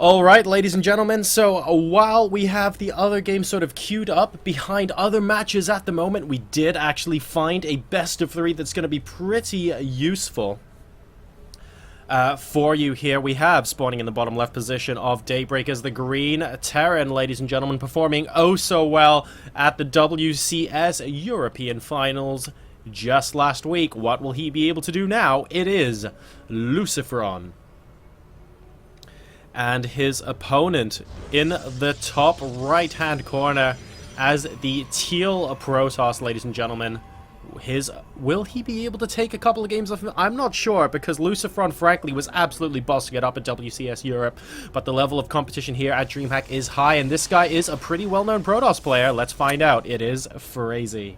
Alright, ladies and gentlemen, so while we have the other game sort of queued up behind other matches at the moment, we did actually find a best of three that's going to be pretty useful for you here. We have, spawning in the bottom left position of Daybreak as the Green Terran, ladies and gentlemen, performing oh so well at the WCS European Finals just last week. What will he be able to do now? It is LucifroN. And his opponent in the top right-hand corner as the Teal Protoss, ladies and gentlemen. Will he be able to take a couple of games off him? I'm not sure, because LucifroN, frankly, was absolutely bossing it up at WCS Europe. But the level of competition here at Dreamhack is high, and this guy is a pretty well-known Protoss player. Let's find out. It is Freizy.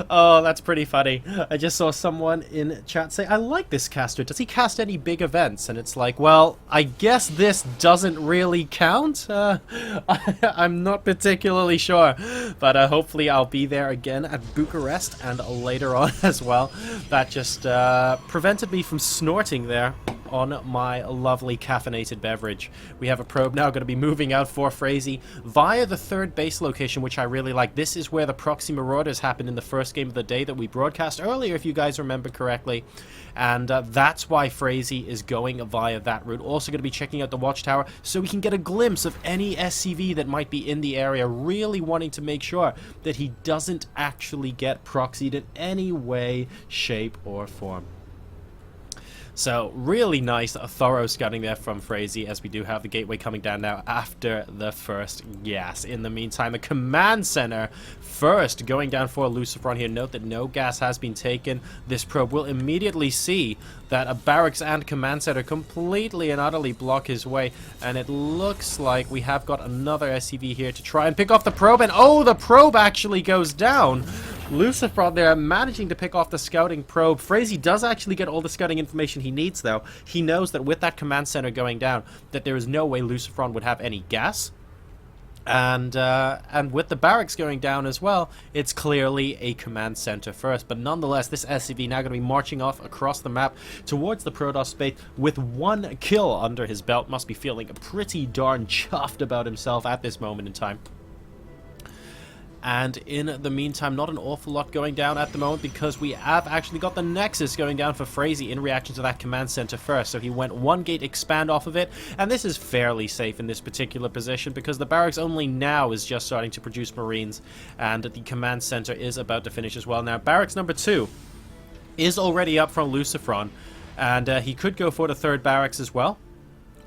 Oh, that's pretty funny. I just saw someone in chat say, I like this caster. Does he cast any big events? And it's like, well, I guess this doesn't really count. I'm not particularly sure. But hopefully I'll be there again at Bucharest and later on as well. That just prevented me from snorting there on my lovely caffeinated beverage. We have a probe now going to be moving out for Freizy via the third base location, which I really like. This is where the proxy marauders happened in the first game of the day that we broadcast earlier, if you guys remember correctly. And that's why Freizy is going via that route. Also going to be checking out the watchtower so we can get a glimpse of any SCV that might be in the area, really wanting to make sure that he doesn't actually get proxied in any way, shape, or form. So, really nice, thorough scouting there from Freizy, as we do have the gateway coming down now after the first gas. In the meantime, a command center first going down for LucifroN here. Note that no gas has been taken. This probe will immediately see that a barracks and command center completely and utterly block his way. And it looks like we have got another SCV here to try and pick off the probe. And oh, the probe actually goes down. LucifroN there managing to pick off the scouting probe. Freizy does actually get all the scouting information he needs, though. He knows that with that command center going down, that there is no way LucifroN would have any gas. And with the barracks going down as well, it's clearly a command center first. But nonetheless, this SCV now going to be marching off across the map towards the Protoss space with one kill under his belt. Must be feeling pretty darn chuffed about himself at this moment in time. And in the meantime, not an awful lot going down at the moment, because we have actually got the Nexus going down for Freizy in reaction to that command center first. So he went one gate expand off of it, and this is fairly safe in this particular position because the barracks only now is just starting to produce Marines, and the command center is about to finish as well. Now, barracks number 2 is already up from LucifroN, and he could go for the third barracks as well,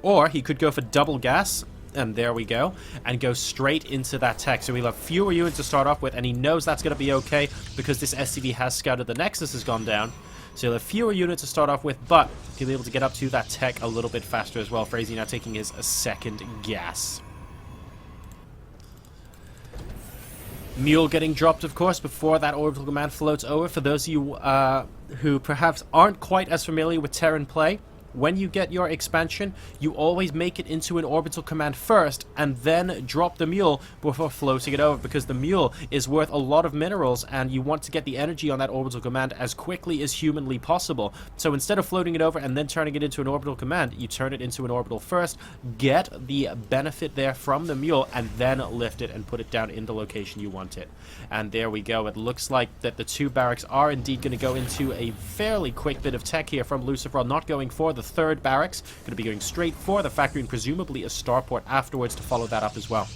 or he could go for double gas. And there we go, and go straight into that tech. So we'll have fewer units to start off with, and he knows that's going to be okay because this SCV has scouted the Nexus has gone down. So he'll have fewer units to start off with, but he'll be able to get up to that tech a little bit faster as well. Freizy now taking his second gas. Mule getting dropped, of course, before that orbital command floats over. For those of you who perhaps aren't quite as familiar with Terran play, when you get your expansion, you always make it into an orbital command first and then drop the mule before floating it over, because the mule is worth a lot of minerals and you want to get the energy on that orbital command as quickly as humanly possible. So instead of floating it over and then turning it into an orbital command, you turn it into an orbital first, get the benefit there from the mule, and then lift it and put it down in the location you want it. And there we go. It looks like that the two barracks are indeed going to go into a fairly quick bit of tech here from LucifroN, not going for the third barracks, going to be going straight for the factory and presumably a starport afterwards to follow that up as well.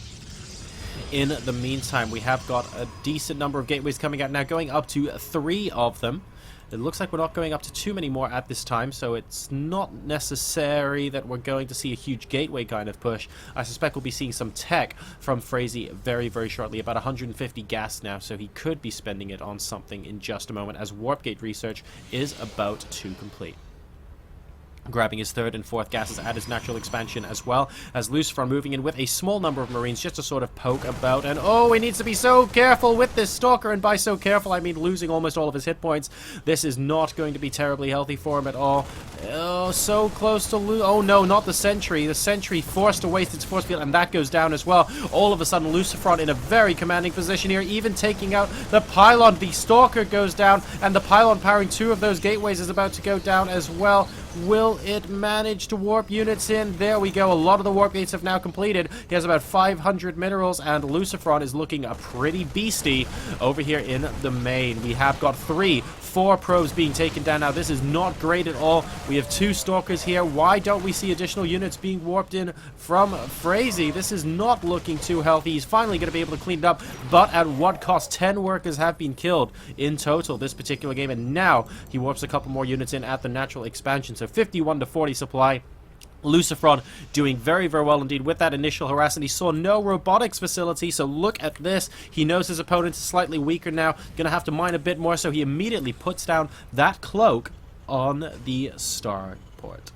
In the meantime, we have got a decent number of gateways coming out now, going up to 3 of them. It looks like we're not going up to too many more at this time, so it's not necessary that we're going to see a huge gateway kind of push. I suspect we'll be seeing some tech from Freizy very, very shortly. About 150 gas now, so he could be spending it on something in just a moment, as warp gate research is about to complete. Grabbing his third and fourth gases at his natural expansion as well, as LucifroN moving in with a small number of Marines just to sort of poke about. And oh, he needs to be so careful with this Stalker, and by so careful I mean losing almost all of his hit points. This is not going to be terribly healthy for him at all. Oh, so close to oh no, not the Sentry. The Sentry forced to waste its force field, and that goes down as well. All of a sudden, LucifroN in a very commanding position here, even taking out the pylon. The Stalker goes down, and the pylon powering 2 of those gateways is about to go down as well. Will it manage to warp units in? There we go. A lot of the warp gates have now completed. He has about 500 minerals, and LucifroN is looking a pretty beastie over here in the main. We have got 4 probes being taken down now. This is not great at all. We have 2 stalkers here. Why don't we see additional units being warped in from Freizy? This is not looking too healthy. He's finally going to be able to clean it up, but at what cost? 10 workers have been killed in total this particular game, and now he warps a couple more units in at the natural expansion. So 51 to 40 supply. LucifroN doing very, very well indeed with that initial harass, and he saw no robotics facility, so look at this. He knows his opponent is slightly weaker now, gonna have to mine a bit more, so he immediately puts down that cloak on the starport.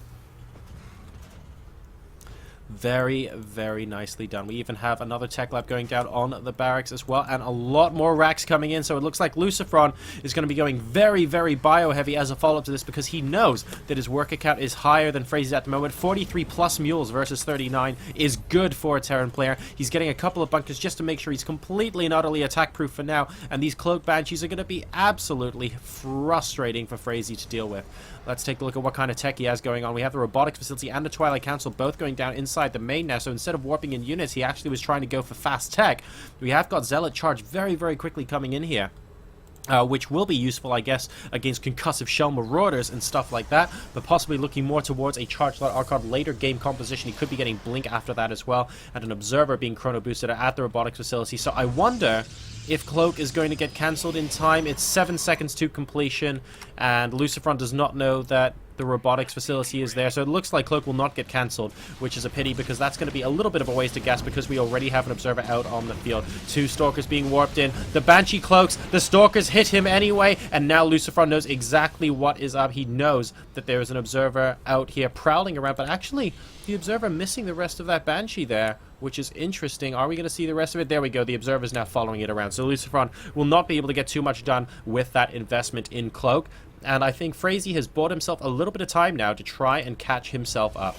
Very, very nicely done. We even have another tech lab going down on the barracks as well, and a lot more racks coming in, so it looks like LucifroN is going to be going very, very bio-heavy as a follow-up to this, because he knows that his worker count is higher than Freizy's at the moment. 43 plus mules versus 39 is good for a Terran player. He's getting a couple of bunkers just to make sure he's completely and utterly attack-proof for now, and these cloak banshees are going to be absolutely frustrating for Freizy to deal with. Let's take a look at what kind of tech he has going on. We have the robotics facility and the Twilight Council both going down inside the main now, so instead of warping in units, he actually was trying to go for fast tech. We have got Zealot Charge very, very quickly coming in here. Which will be useful, I guess, against concussive shell marauders and stuff like that, but possibly looking more towards a charge light archon later game composition. He could be getting blink after that as well, and an observer being chrono boosted at the robotics facility. So I wonder if Cloak is going to get cancelled in time. It's 7 seconds to completion, and LucifroN does not know that the robotics facility is there, so it looks like Cloak will not get cancelled, which is a pity, because that's going to be a little bit of a waste of gas, because we already have an observer out on the field. 2 stalkers being warped in. The Banshee cloaks, the stalkers hit him anyway, and now LucifroN knows exactly what is up. He knows that there is an observer out here prowling around, but actually the observer missing the rest of that Banshee there, which is interesting. Are we going to see the rest of it? There we go. The observer is now following it around, so LucifroN will not be able to get too much done with that investment in Cloak. And I think Freizy has bought himself a little bit of time now to try and catch himself up.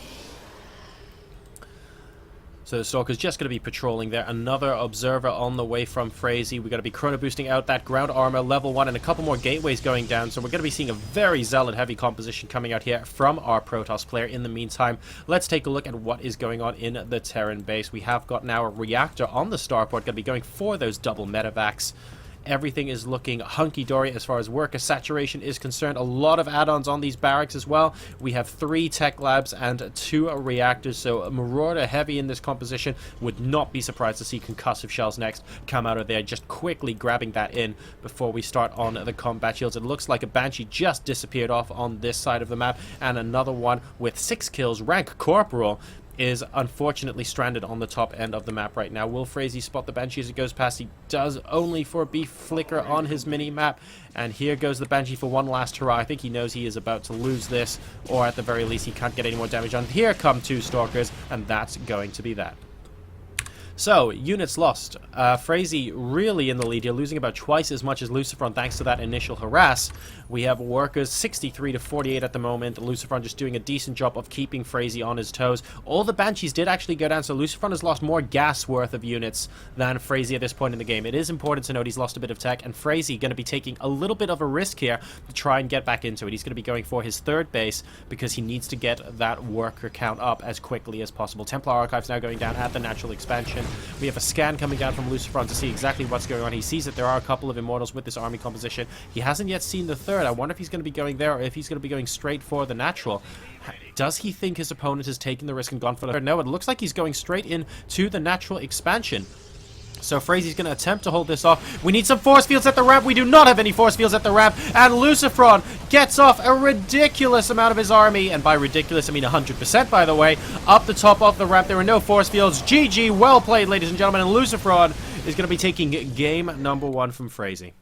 So the Stalker's just going to be patrolling there. Another observer on the way from Freizy. We're going to be chrono boosting out that ground armor level 1 and a couple more gateways going down. So we're going to be seeing a very Zealot heavy composition coming out here from our Protoss player. In the meantime, let's take a look at what is going on in the Terran base. We have got now a reactor on the starport. Going to be going for those double medevacs. Everything is looking hunky-dory as far as worker saturation is concerned. A lot of add-ons on these barracks as well. We have 3 tech labs and 2 reactors, so Marauder heavy in this composition. Would not be surprised to see concussive shells next come out of there. Just quickly grabbing that in before we start on the combat shields. It looks like a Banshee just disappeared off on this side of the map, and another one with 6 kills, rank Corporal, is unfortunately stranded on the top end of the map right now. Will Freizy spot the Banshee as it goes past? He does, only for a beef flicker on his mini-map. And here goes the Banshee for one last hurrah. I think he knows he is about to lose this, or at the very least he can't get any more damage on. Here come 2 Stalkers, and that's going to be that. So, units lost. Freizy really in the lead here, losing about twice as much as LucifroN thanks to that initial harass. We have workers 63 to 48 at the moment. LucifroN just doing a decent job of keeping Freizy on his toes. All the Banshees did actually go down, so LucifroN has lost more gas worth of units than Freizy at this point in the game. It is important to note he's lost a bit of tech, and Freizy going to be taking a little bit of a risk here to try and get back into it. He's going to be going for his 3rd base because he needs to get that worker count up as quickly as possible. Templar Archives now going down at the natural expansion. We have a scan coming down from LucifroN to see exactly what's going on. He sees that there are a couple of Immortals with this army composition. He hasn't yet seen the 3rd. I wonder if he's going to be going there or if he's going to be going straight for the natural. Does he think his opponent has taken the risk and gone for the 3rd? No, it looks like he's going straight into the natural expansion. So Freizy's going to attempt to hold this off. We need some force fields at the ramp. We do not have any force fields at the ramp. And LucifroN gets off a ridiculous amount of his army. And by ridiculous, I mean 100%, by the way. Up the top of the ramp, there are no force fields. GG, well played, ladies and gentlemen. And LucifroN is going to be taking game number 1 from Freizy.